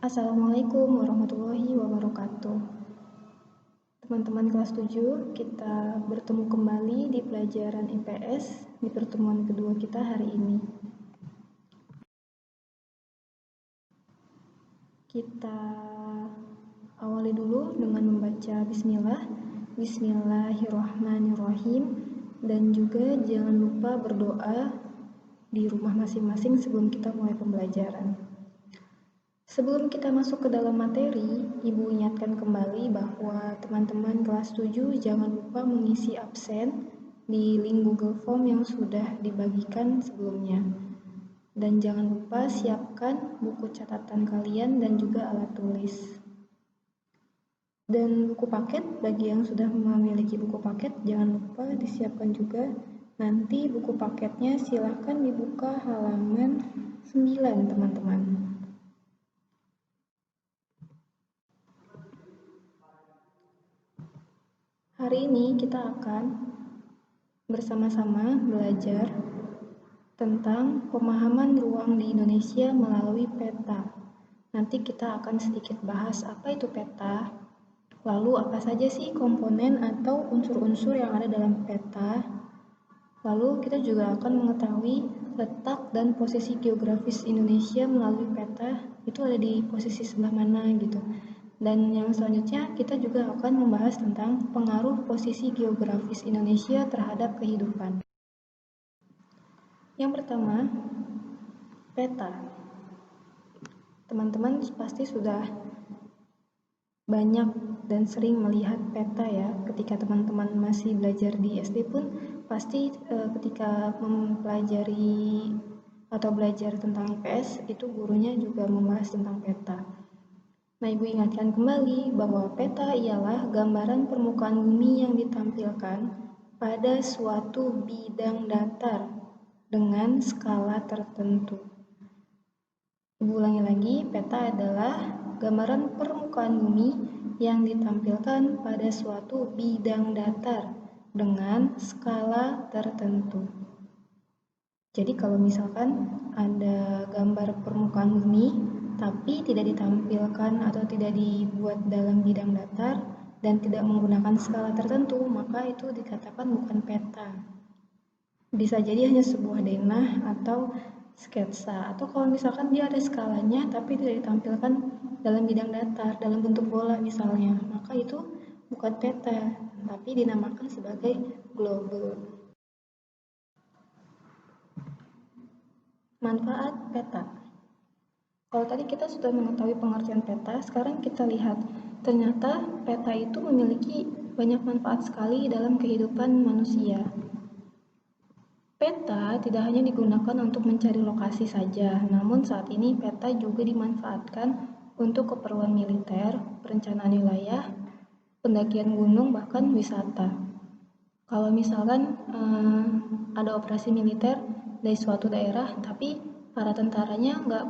Assalamualaikum warahmatullahi wabarakatuh. Teman-teman kelas 7, kita bertemu kembali di pelajaran IPS di pertemuan kedua kita hari ini. Kita awali dulu dengan membaca bismillah. Bismillahirrahmanirrahim. Dan juga jangan lupa berdoa di rumah masing-masing sebelum kita mulai pembelajaran. Sebelum kita masuk ke dalam materi, Ibu ingatkan kembali bahwa teman-teman kelas 7 jangan lupa mengisi absen di link Google Form yang sudah dibagikan sebelumnya. Dan jangan lupa siapkan buku catatan kalian dan juga alat tulis. Dan buku paket, bagi yang sudah memiliki buku paket, jangan lupa disiapkan juga. Nanti buku paketnya silahkan dibuka halaman 9, teman-teman. Hari ini kita akan bersama-sama belajar tentang pemahaman ruang di Indonesia melalui peta. Nanti kita akan sedikit bahas apa itu peta, lalu apa saja sih komponen atau unsur-unsur yang ada dalam peta. Lalu kita juga akan mengetahui letak dan posisi geografis Indonesia melalui peta itu ada di posisi sebelah mana gitu. Dan yang selanjutnya kita juga akan membahas tentang pengaruh posisi geografis Indonesia terhadap kehidupan. Yang pertama, peta. Teman-teman pasti sudah banyak dan sering melihat peta ya. Ketika teman-teman masih belajar di SD pun pasti ketika mempelajari atau belajar tentang IPS itu gurunya juga membahas tentang peta. Nah, Ibu ingatkan kembali bahwa peta ialah gambaran permukaan bumi yang ditampilkan pada suatu bidang datar dengan skala tertentu. Ibu ulangi lagi, peta adalah gambaran permukaan bumi yang ditampilkan pada suatu bidang datar dengan skala tertentu. Jadi kalau misalkan ada gambar permukaan bumi tapi tidak ditampilkan atau tidak dibuat dalam bidang datar dan tidak menggunakan skala tertentu, maka itu dikatakan bukan peta. Bisa jadi hanya sebuah denah atau sketsa, atau kalau misalkan dia ada skalanya tapi tidak ditampilkan dalam bidang datar, dalam bentuk bola misalnya, maka itu bukan peta, tapi dinamakan sebagai globe. Manfaat peta. Kalau tadi kita sudah mengetahui pengertian peta, sekarang kita lihat ternyata peta itu memiliki banyak manfaat sekali dalam kehidupan manusia. Peta tidak hanya digunakan untuk mencari lokasi saja, namun saat ini peta juga dimanfaatkan untuk keperluan militer, perencanaan wilayah, pendakian gunung, bahkan wisata. Kalau misalkan ada operasi militer dari suatu daerah, tapi para tentaranya nggak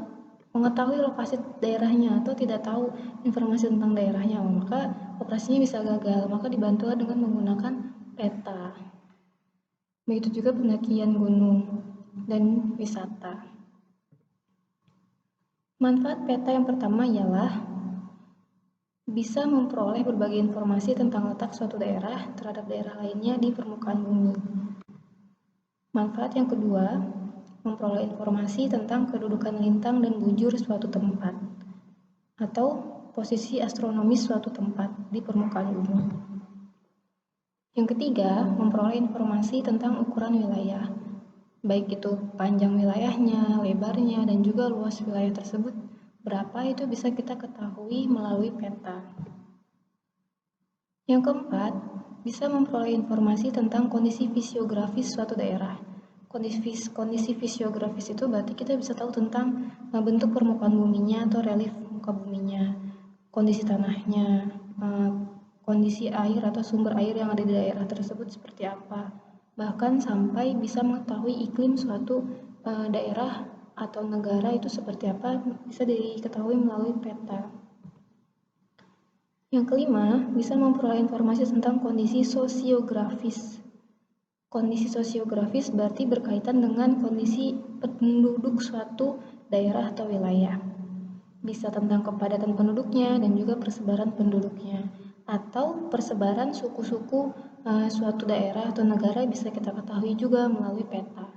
mengetahui lokasi daerahnya atau tidak tahu informasi tentang daerahnya, maka operasinya bisa gagal, maka dibantulah dengan menggunakan peta. Begitu juga pendakian gunung dan wisata. Manfaat peta yang pertama ialah bisa memperoleh berbagai informasi tentang letak suatu daerah terhadap daerah lainnya di permukaan bumi. Manfaat yang kedua, memperoleh informasi tentang kedudukan lintang dan bujur suatu tempat atau posisi astronomis suatu tempat di permukaan bumi. Yang ketiga, memperoleh informasi tentang ukuran wilayah, baik itu panjang wilayahnya, lebarnya, dan juga luas wilayah tersebut berapa itu bisa kita ketahui melalui peta. Yang keempat, bisa memperoleh informasi tentang kondisi fisiografis suatu daerah. Kondisi fisiografis itu berarti kita bisa tahu tentang bentuk permukaan buminya atau relief muka buminya, kondisi tanahnya, kondisi air atau sumber air yang ada di daerah tersebut seperti apa. Bahkan sampai bisa mengetahui iklim suatu daerah atau negara itu seperti apa bisa diketahui melalui peta. Yang kelima, bisa memperoleh informasi tentang kondisi sosiografis. Kondisi sosiografis berarti berkaitan dengan kondisi penduduk suatu daerah atau wilayah. Bisa tentang kepadatan penduduknya dan juga persebaran penduduknya. Atau persebaran suku-suku suatu daerah atau negara bisa kita ketahui juga melalui peta.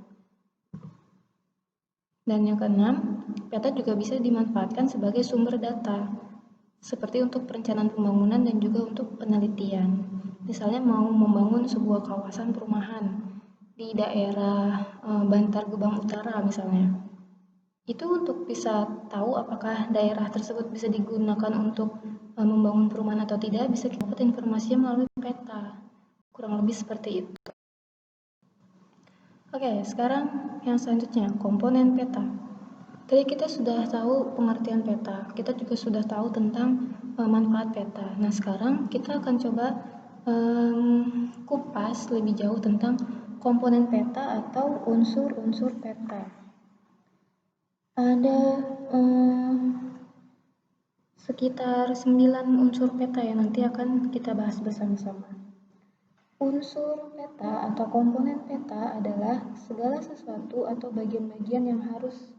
Dan yang keenam, peta juga bisa dimanfaatkan sebagai sumber data, seperti untuk perencanaan pembangunan dan juga untuk penelitian. Misalnya mau membangun sebuah kawasan perumahan di daerah Bantar Gebang Utara misalnya. Itu untuk bisa tahu apakah daerah tersebut bisa digunakan untuk membangun perumahan atau tidak, bisa kita dapat informasinya melalui peta. Kurang lebih seperti itu. Oke, sekarang yang selanjutnya, komponen peta. Tadi kita sudah tahu pengertian peta, kita juga sudah tahu tentang manfaat peta. Nah, sekarang kita akan coba kupas lebih jauh tentang komponen peta atau unsur-unsur peta. Ada sekitar 9 unsur peta yang nanti akan kita bahas bersama-sama. Unsur peta atau komponen peta adalah segala sesuatu atau bagian-bagian yang harus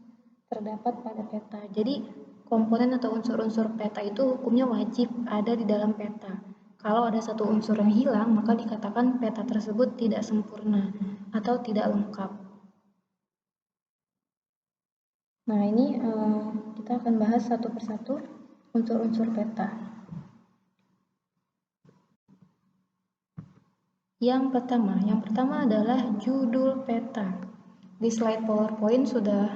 terdapat pada peta. Jadi komponen atau unsur-unsur peta itu hukumnya wajib ada di dalam peta. Kalau ada satu unsur yang hilang, maka dikatakan peta tersebut tidak sempurna atau tidak lengkap. Nah, ini kita akan bahas satu persatu unsur-unsur peta. Yang pertama adalah judul peta. Di slide PowerPoint sudah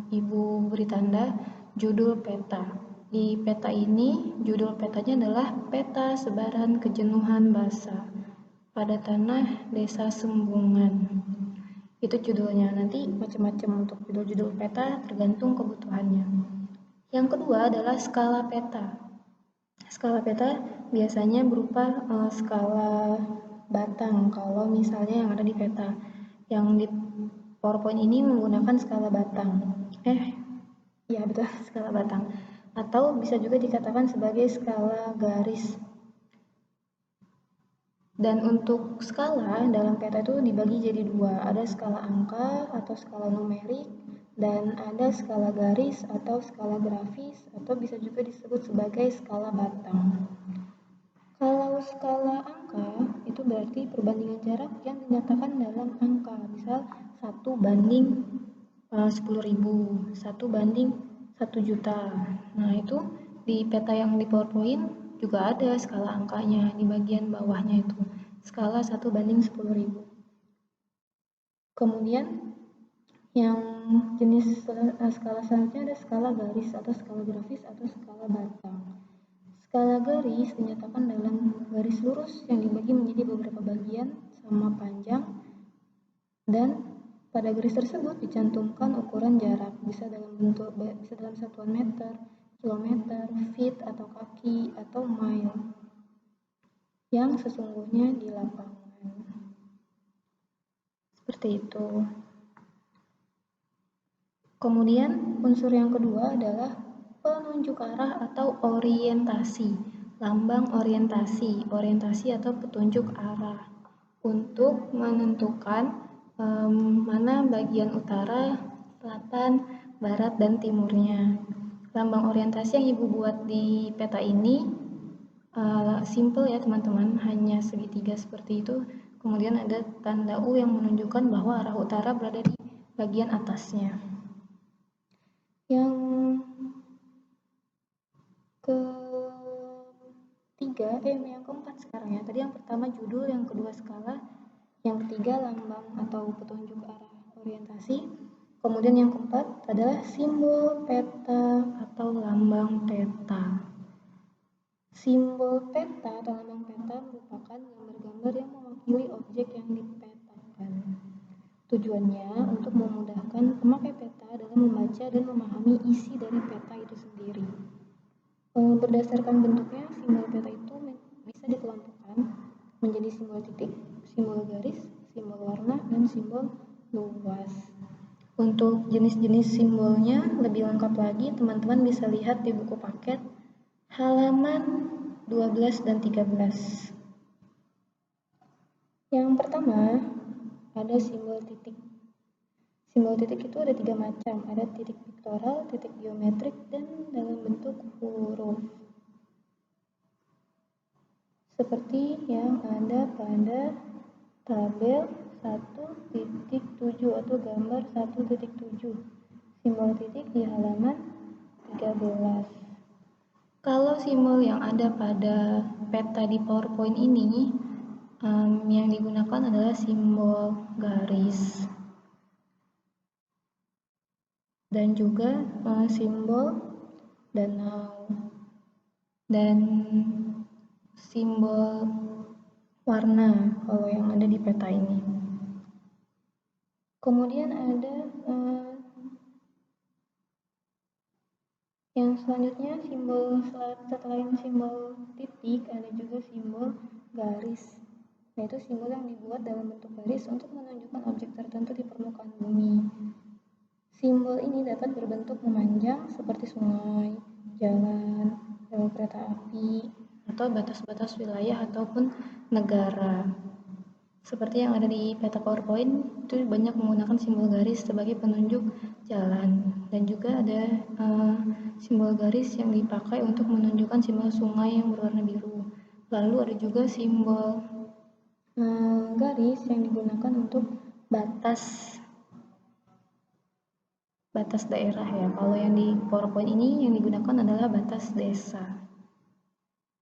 Ibu beri tanda judul peta. Di peta ini, judul petanya adalah Peta Sebaran Kejenuhan Basa pada Tanah Desa Sembungan. Itu judulnya. Nanti macam-macam untuk judul-judul peta tergantung kebutuhannya. Yang kedua adalah skala peta. Skala peta biasanya berupa skala batang. Kalau misalnya yang ada di peta, yang di PowerPoint ini menggunakan skala batang. Ya betul, skala batang. Atau bisa juga dikatakan sebagai skala garis. Dan untuk skala dalam peta itu dibagi jadi dua. Ada skala angka atau skala numerik, dan ada skala garis atau skala grafis, atau bisa juga disebut sebagai skala batang. Kalau skala angka itu berarti perbandingan jarak yang dinyatakan dalam angka. Misal 1/10.000, 1/1 juta. Nah, itu di peta yang di PowerPoint juga ada skala angkanya di bagian bawahnya itu. Skala 1/10.000. Kemudian yang jenis skala selanjutnya ada skala garis atau skala grafis atau skala batang. Skala garis dinyatakan dalam garis lurus yang dibagi menjadi beberapa bagian sama panjang, dan pada garis tersebut dicantumkan ukuran jarak, bisa dalam satuan meter, kilometer, feet atau kaki, atau mile yang sesungguhnya di lapangan. Seperti itu. Kemudian unsur yang kedua adalah penunjuk arah atau orientasi. Lambang orientasi atau petunjuk arah untuk menentukan mana bagian utara, selatan, barat, dan timurnya. Lambang orientasi yang Ibu buat di peta ini simple ya teman-teman, hanya segitiga seperti itu. Kemudian ada tanda U yang menunjukkan bahwa arah utara berada di bagian atasnya. Yang keempat sekarang ya. Tadi yang pertama judul, yang kedua skala, yang ketiga lambang atau petunjuk arah orientasi. Kemudian yang keempat adalah simbol peta atau lambang peta. Simbol peta atau lambang peta merupakan gambar-gambar yang mewakili objek yang dipetakan. Tujuannya untuk memudahkan pemakai peta dalam membaca dan memahami isi dari peta itu sendiri. Berdasarkan bentuknya, simbol peta itu bisa dikelompokkan menjadi simbol titik, simbol garis, simbol warna, dan simbol luas. Untuk jenis-jenis simbolnya lebih lengkap lagi, teman-teman bisa lihat di buku paket halaman 12 dan 13. Yang pertama, ada simbol titik. Simbol titik itu ada 3 macam, ada titik piktoral, titik geometrik, dan seperti yang ada pada tabel 1.7 atau gambar 1.7, simbol titik di halaman 13. Kalau simbol yang ada pada peta di PowerPoint ini yang digunakan adalah simbol garis dan juga simbol danau dan simbol warna kalau yang ada di peta ini. Kemudian ada yang selanjutnya simbol selain simbol titik ada juga simbol garis, yaitu simbol yang dibuat dalam bentuk garis untuk menunjukkan objek tertentu di permukaan bumi. Simbol ini dapat berbentuk memanjang seperti sungai, jalan, rel kereta api, atau batas-batas wilayah ataupun negara. Seperti yang ada di peta PowerPoint, itu banyak menggunakan simbol garis sebagai penunjuk jalan. Dan juga ada simbol garis yang dipakai untuk menunjukkan simbol sungai yang berwarna biru. Lalu ada juga simbol garis yang digunakan untuk batas daerah ya. Kalau yang di PowerPoint ini yang digunakan adalah batas desa.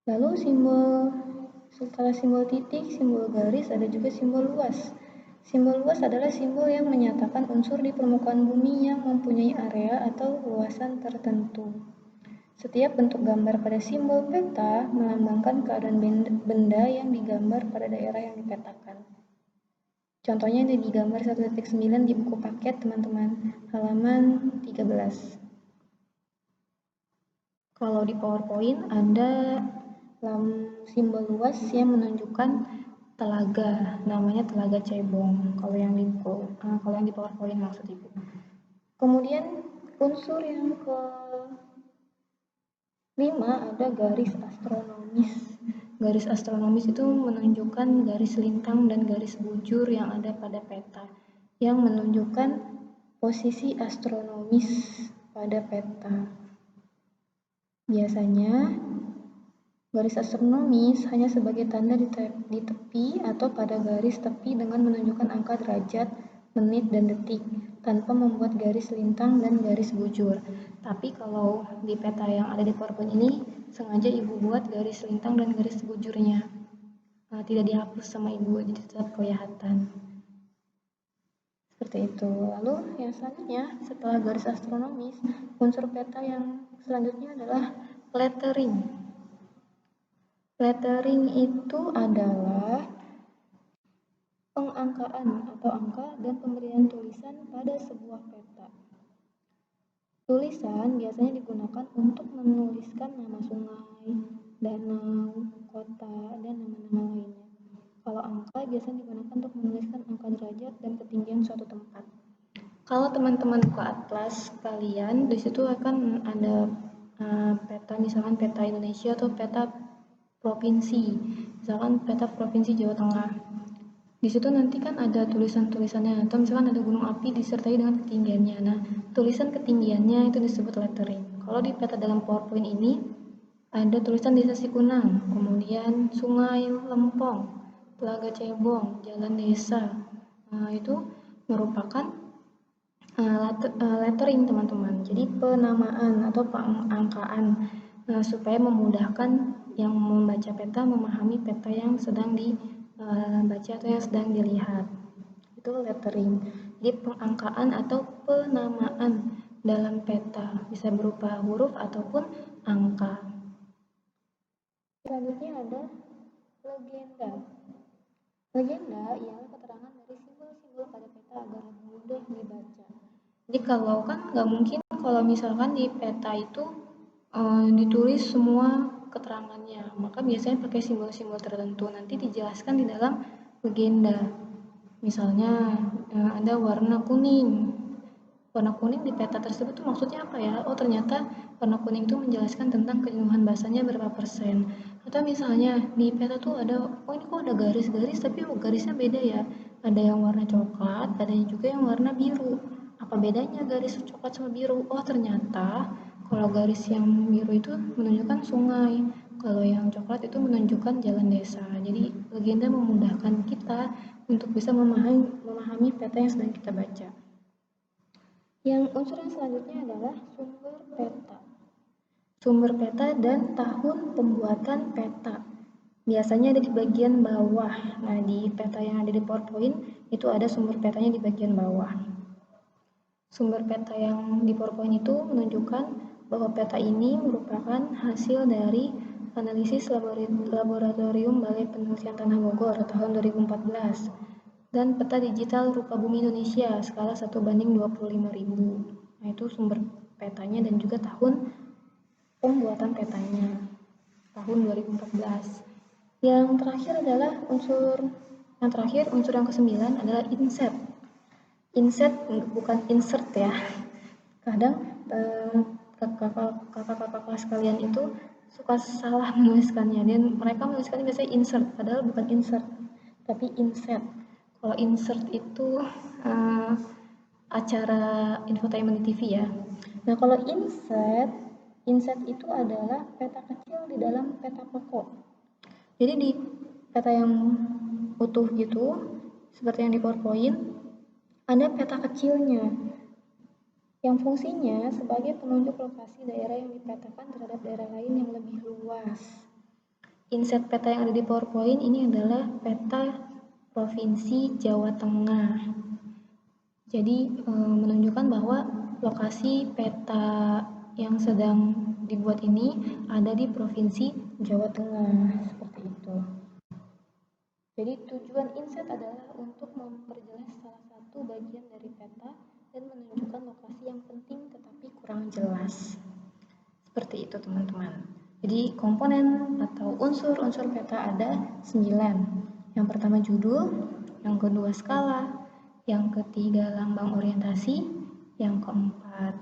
Lalu setelah simbol titik, simbol garis, ada juga simbol luas. Simbol luas adalah simbol yang menyatakan unsur di permukaan bumi yang mempunyai area atau luasan tertentu. Setiap bentuk gambar pada simbol peta melambangkan keadaan benda yang digambar pada daerah yang dipetakan. Contohnya ini di gambar 1.9 di buku paket teman-teman, halaman 13. Kalau di PowerPoint ada simbol luas yang menunjukkan telaga, namanya Telaga Cebong. Kalau yang di PowerPoint maksud Ibu. Kemudian unsur yang kelima ada garis astronomis. Garis astronomis itu menunjukkan garis lintang dan garis bujur yang ada pada peta, yang menunjukkan posisi astronomis pada peta. Biasanya garis astronomis hanya sebagai tanda di tepi atau pada garis tepi dengan menunjukkan angka derajat, menit, dan detik, tanpa membuat garis lintang dan garis bujur. Tapi kalau di peta yang ada di PowerPoint ini, sengaja Ibu buat garis lintang dan garis bujurnya. Tidak dihapus sama Ibu, jadi tetap kelihatan. Seperti itu. Lalu yang selanjutnya, setelah garis astronomis, unsur peta yang selanjutnya adalah lettering. Lettering itu adalah pengangkaan atau angka dan pemberian tulisan pada sebuah peta. Tulisan biasanya digunakan untuk menuliskan nama sungai, danau, kota, dan nama-nama lainnya. Kalau angka biasanya digunakan untuk menuliskan angka derajat dan ketinggian suatu tempat. Kalau teman-teman buka atlas kalian, di situ akan ada peta, misalkan peta Indonesia atau peta provinsi, misalkan peta provinsi Jawa Tengah. Di situ nanti kan ada tulisan-tulisannya, atau misalkan ada gunung api disertai dengan ketinggiannya. Nah, tulisan ketinggiannya itu disebut lettering. Kalau di peta dalam PowerPoint ini ada tulisan Desa Sikunang, kemudian Sungai Lempong, Telaga Cebong, Jalan Desa. Nah, itu merupakan lettering teman-teman. Jadi penamaan atau pengangkaan supaya memudahkan yang membaca peta memahami peta yang sedang dibaca atau yang sedang dilihat. Itu lettering. Jadi pengangkaan atau penamaan dalam peta bisa berupa huruf ataupun angka. Selanjutnya ada legenda. Legenda ialah keterangan dari simbol-simbol pada peta agar mudah dibaca. Jadi kalau kan nggak mungkin kalau misalkan di peta itu ditulis semua keterangannya, maka biasanya pakai simbol-simbol tertentu. Nanti dijelaskan di dalam legenda. Misalnya ada warna kuning. Warna kuning di peta tersebut tuh maksudnya apa ya? Oh ternyata warna kuning itu menjelaskan tentang kejenuhan basanya berapa persen. Atau misalnya di peta tuh ada, oh ini kok ada garis-garis tapi garisnya beda ya. Ada yang warna coklat, ada juga yang warna biru. Apa bedanya garis coklat sama biru? Oh ternyata kalau garis yang biru itu menunjukkan sungai, Kalau yang coklat itu menunjukkan jalan desa. Jadi legenda memudahkan kita untuk bisa memahami peta yang sedang kita baca. Yang unsur yang selanjutnya adalah sumber peta. Sumber peta dan tahun pembuatan peta. Biasanya ada di bagian bawah. Nah, di peta yang ada di PowerPoint itu ada sumber petanya di bagian bawah. Sumber peta yang di PowerPoint itu menunjukkan bahwa peta ini merupakan hasil dari analisis laboratorium Balai Penelitian Tanah Bogor tahun 2014 dan peta digital rupa bumi Indonesia skala 1:25.000. Nah, itu sumber petanya dan juga tahun pembuatan petanya tahun 2014. Yang terakhir adalah unsur yang ke-9 adalah inset. Inset bukan insert ya. Kadang kakak-kakak kelas kalian itu suka salah menuliskannya dan mereka menuliskannya biasanya insert padahal bukan insert tapi inset. Kalau insert itu acara infotainment di TV ya. Nah, kalau inset itu adalah peta kecil di dalam peta pokok. Jadi di peta yang utuh gitu, seperti yang di PowerPoint, ada peta kecilnya yang fungsinya sebagai penunjuk lokasi daerah yang dipetakan terhadap daerah lain yang lebih luas. Inset peta yang ada di PowerPoint ini adalah peta Provinsi Jawa Tengah. Jadi menunjukkan bahwa lokasi peta yang sedang dibuat ini ada di Provinsi Jawa Tengah, seperti itu. Jadi tujuan inset adalah untuk memperjelas salah satu bagian dari peta dan menunjukkan lokasi yang penting tetapi kurang jelas. Seperti itu teman-teman. Jadi komponen atau unsur-unsur peta ada 9. Yang pertama judul, yang kedua skala, yang ketiga lambang orientasi, yang keempat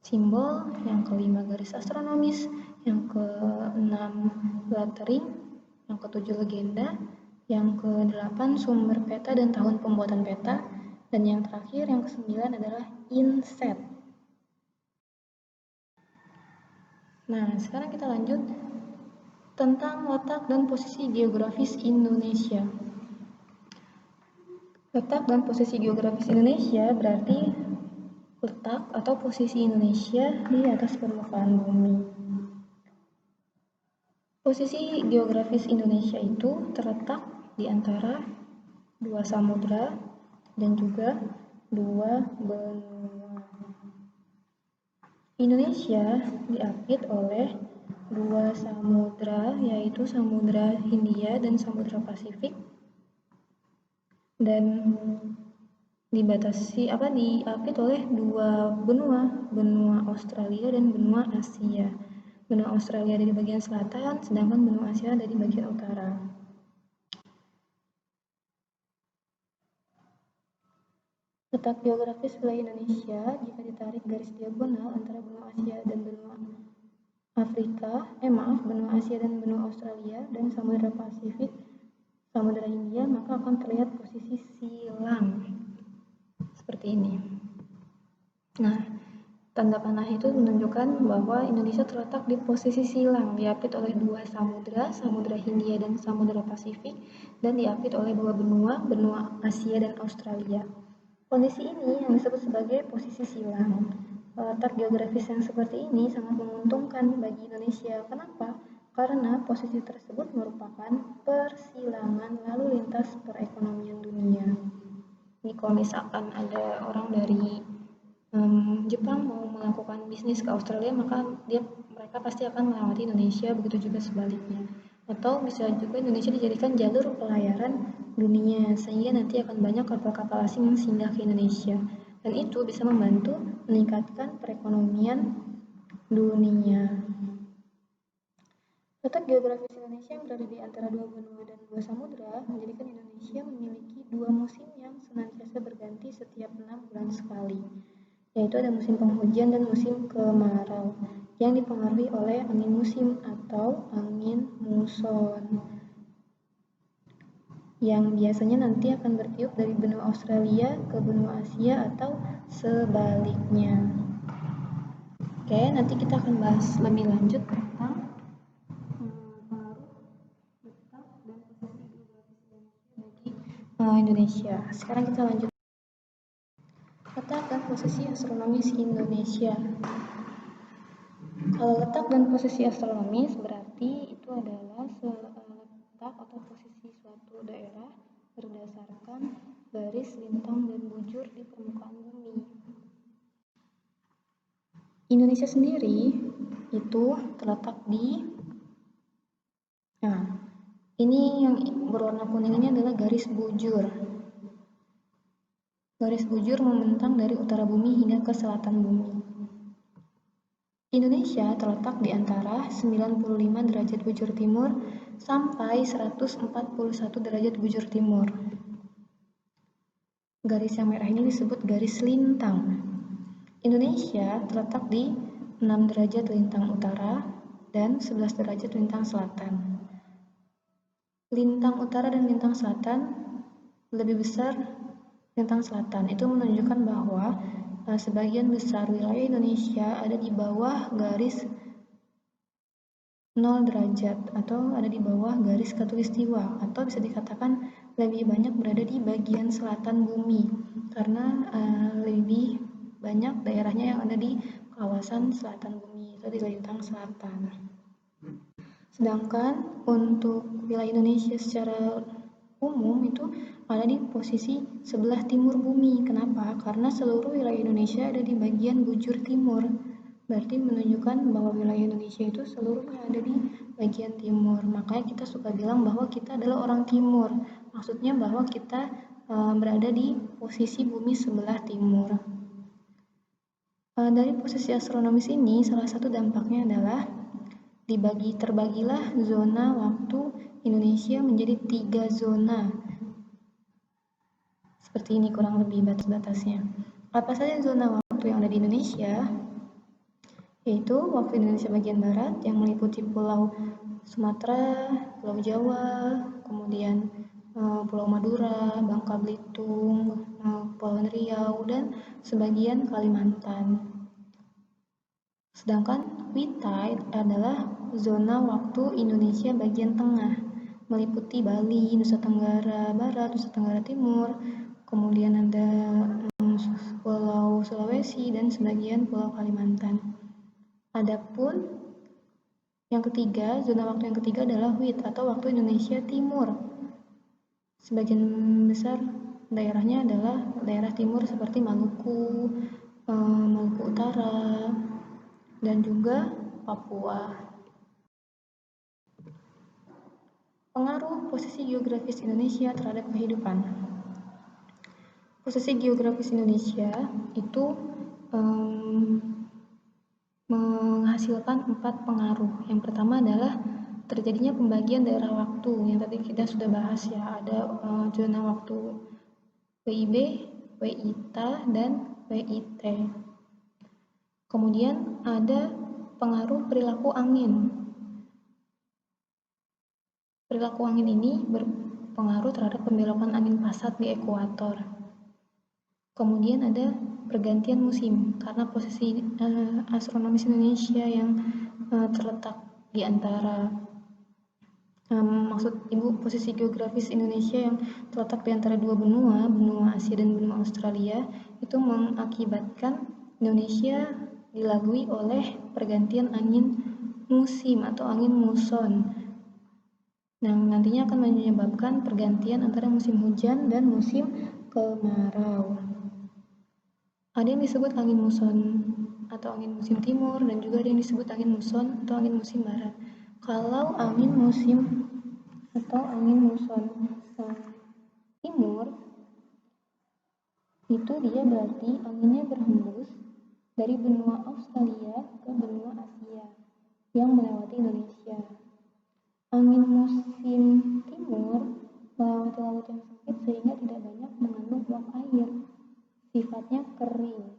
simbol, yang kelima garis astronomis, yang keenam lettering, yang ketujuh legenda, yang ke-8 sumber peta dan tahun pembuatan peta, dan yang terakhir yang ke-9 adalah inset. Nah, sekarang kita lanjut tentang letak dan posisi geografis Indonesia. Letak dan posisi geografis Indonesia berarti letak atau posisi Indonesia di atas permukaan bumi. Posisi geografis Indonesia itu terletak di antara 2 samudra dan juga 2 benua. Indonesia diapit oleh 2 samudra, yaitu Samudra Hindia dan Samudra Pasifik, dan diapit oleh 2 benua Australia dan benua Asia. Benua Australia ada di bagian selatan, sedangkan benua Asia ada di bagian utara. Letak geografis wilayah Indonesia jika ditarik garis diagonal antara benua Asia dan benua benua Asia dan benua Australia dan Samudra Pasifik, Samudra Hindia, maka akan terlihat posisi silang seperti ini. Nah, tanda panah itu menunjukkan bahwa Indonesia terletak di posisi silang, diapit oleh 2 samudra, Samudra Hindia dan Samudra Pasifik, dan diapit oleh 2 benua Asia dan Australia. Kondisi ini yang disebut sebagai posisi silang. Letak geografis yang seperti ini sangat menguntungkan bagi Indonesia. Kenapa? Karena posisi tersebut merupakan persilangan lalu lintas perekonomian dunia. Ini kalau misalkan ada orang dari Jepang mau melakukan bisnis ke Australia, maka mereka pasti akan melewati Indonesia, begitu juga sebaliknya. Atau bisa juga Indonesia dijadikan jalur pelayaran dunia, sehingga nanti akan banyak kapal-kapal asing yang singgah ke Indonesia. Dan itu bisa membantu meningkatkan perekonomian dunia. Letak geografis Indonesia yang berada di antara 2 benua dan 2 samudra menjadikan Indonesia memiliki 2 musim yang senantiasa berganti setiap 6 bulan sekali, yaitu ada musim penghujan dan musim kemarau yang dipengaruhi oleh angin musim atau angin muson yang biasanya nanti akan bertiup dari benua Australia ke benua Asia atau sebaliknya. Oke, nanti kita akan bahas lebih lanjut tentang Indonesia. Sekarang kita lanjut. Letak dan posisi astronomis Indonesia. Kalau letak dan posisi astronomis berarti itu adalah letak atau posisi suatu daerah berdasarkan garis lintang dan bujur di permukaan bumi. Indonesia sendiri itu terletak di, ini yang berwarna kuning ini adalah garis bujur. Garis bujur membentang dari utara bumi hingga ke selatan bumi. Indonesia terletak di antara 95 derajat bujur timur sampai 141 derajat bujur timur. Garis yang merah ini disebut garis lintang. Indonesia terletak di 6 derajat lintang utara dan 11 derajat lintang selatan. Lintang utara dan lintang selatan lebih besar lintang selatan. Itu menunjukkan bahwa sebagian besar wilayah Indonesia ada di bawah garis 0 derajat atau ada di bawah garis khatulistiwa, atau bisa dikatakan lebih banyak berada di bagian selatan bumi karena lebih banyak daerahnya yang ada di kawasan selatan bumi, itu di lintang selatan. Sedangkan untuk wilayah Indonesia secara umum itu ada di posisi sebelah timur bumi. Kenapa? Karena seluruh wilayah Indonesia ada di bagian bujur timur. Berarti menunjukkan bahwa wilayah Indonesia itu seluruhnya ada di bagian timur. Makanya kita suka bilang bahwa kita adalah orang timur. Maksudnya bahwa kita berada di posisi bumi sebelah timur. Dari posisi astronomis ini, salah satu dampaknya adalah terbagilah zona waktu Indonesia menjadi 3 zona. Seperti ini kurang lebih batas-batasnya. Apa saja zona waktu yang ada di Indonesia? Yaitu waktu Indonesia bagian barat yang meliputi Pulau Sumatera, Pulau Jawa, kemudian Pulau Madura, Bangka Belitung, Kepulauan Riau, dan sebagian Kalimantan. Sedangkan WITA adalah zona waktu Indonesia bagian tengah, meliputi Bali, Nusa Tenggara Barat, Nusa Tenggara Timur, kemudian ada Pulau Sulawesi dan sebagian Pulau Kalimantan. Adapun yang ketiga, zona waktu yang ketiga adalah WIT atau waktu Indonesia Timur. Sebagian besar daerahnya adalah daerah timur seperti Maluku, Maluku Utara, dan juga Papua. Pengaruh posisi geografis Indonesia terhadap kehidupan. Posisi geografis Indonesia itu menghasilkan 4 pengaruh. Yang pertama adalah terjadinya pembagian daerah waktu yang tadi kita sudah bahas ya. Ada zona waktu WIB, WITA, dan WIT. Kemudian ada pengaruh perilaku angin. Perilaku angin ini berpengaruh terhadap pembelokan angin pasat di ekuator. Kemudian ada pergantian musim, karena posisi astronomis Indonesia yang terletak di antara posisi geografis Indonesia yang terletak di antara dua benua Asia dan benua Australia, itu mengakibatkan Indonesia dilalui oleh pergantian angin musim atau angin muson. Nah, nantinya akan menyebabkan pergantian antara musim hujan dan musim kemarau. Ada yang disebut angin muson atau angin musim timur, dan juga ada yang disebut angin muson atau angin musim barat. Kalau angin musim atau angin muson timur, itu dia berarti anginnya berhembus dari benua Australia ke benua Asia yang melewati Indonesia. Angin musim timur melewati laut yang sempit sehingga tidak banyak mengandung uap air. Sifatnya kering.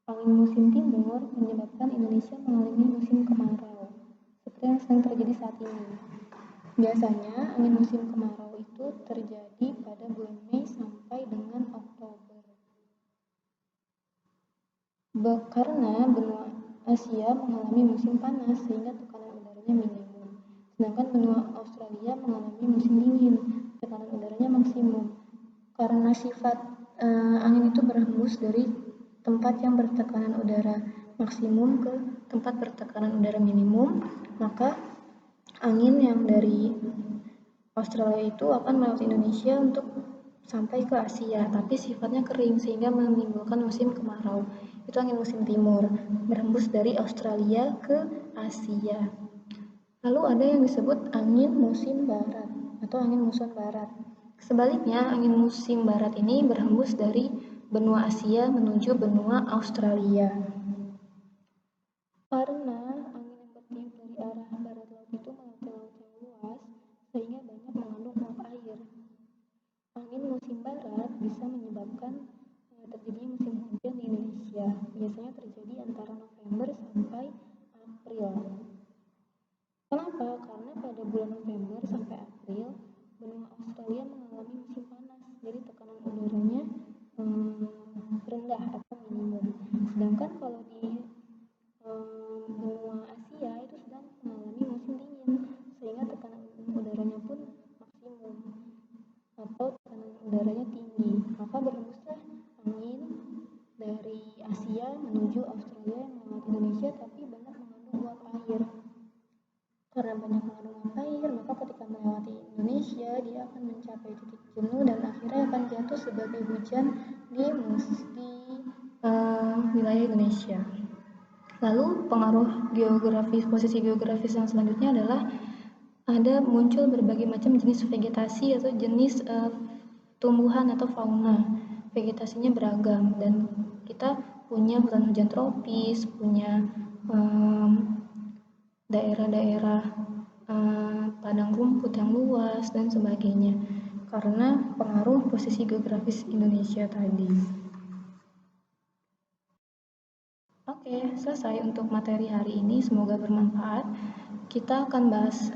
Angin musim timur menyebabkan Indonesia mengalami musim kemarau, seperti yang sedang terjadi saat ini. Biasanya angin musim kemarau itu terjadi pada bulan Mei sampai dengan Oktober. Karena benua Asia mengalami musim panas sehingga tekanan udaranya minimum. Sedangkan benua Australia mengalami musim dingin, tekanan udaranya maksimum. karena sifat angin itu berhembus dari tempat yang bertekanan udara maksimum ke tempat bertekanan udara minimum, maka angin yang dari Australia itu akan melewati Indonesia untuk sampai ke Asia, tapi sifatnya kering sehingga menimbulkan musim kemarau. Itu angin musim timur, berhembus dari Australia ke Asia. Lalu ada yang disebut angin musim barat atau angin muson barat. Sebaliknya, angin musim barat ini berhembus dari benua Asia menuju benua Australia. Karena angin yang bertiup dari arah barat laut itu melewati laut yang luas, sehingga banyak mengandung uap air. Angin musim barat bisa menyebabkan terjadinya musim hujan di Indonesia. Biasanya terjadi antara November sampai April. Kenapa? Karena pada bulan November sampai April, benua Australia mengalami musim panas, jadi tekanan udaranya rendah atau minimum. Sedangkan kalau di benua Asia itu sedang mengalami musim dingin, sehingga tekanan udaranya pun maksimum atau tekanan udaranya tinggi. Maka berhembuslah angin dari Asia menuju Australia yang melewati Indonesia, tapi banyak mengandung uap air. Karena banyak mengandung uap air, maka ketika melewati Indonesia, dia akan mencapai titik jenuh dan akhirnya akan jatuh sebagai hujan di wilayah Indonesia. Lalu pengaruh geografis, posisi geografis yang selanjutnya adalah ada muncul berbagai macam jenis vegetasi atau jenis tumbuhan atau fauna. Vegetasinya beragam dan kita punya hutan hujan tropis, punya daerah-daerah padang rumput yang luas dan sebagainya karena pengaruh posisi geografis Indonesia tadi. Oke, selesai untuk materi hari ini. Semoga bermanfaat. Kita akan bahas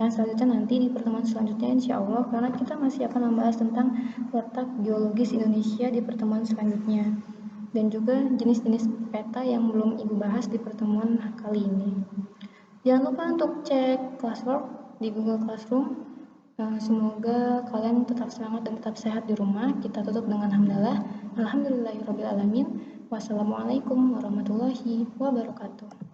yang selanjutnya nanti di pertemuan selanjutnya insya Allah, karena kita masih akan membahas tentang letak geologis Indonesia di pertemuan selanjutnya dan juga jenis-jenis peta yang belum Ibu bahas di pertemuan kali ini. Jangan lupa untuk cek classwork di Google Classroom. Semoga kalian tetap semangat dan tetap sehat di rumah. Kita tutup dengan hamdalah. Alhamdulillahirrabbilalamin. Wassalamualaikum warahmatullahi wabarakatuh.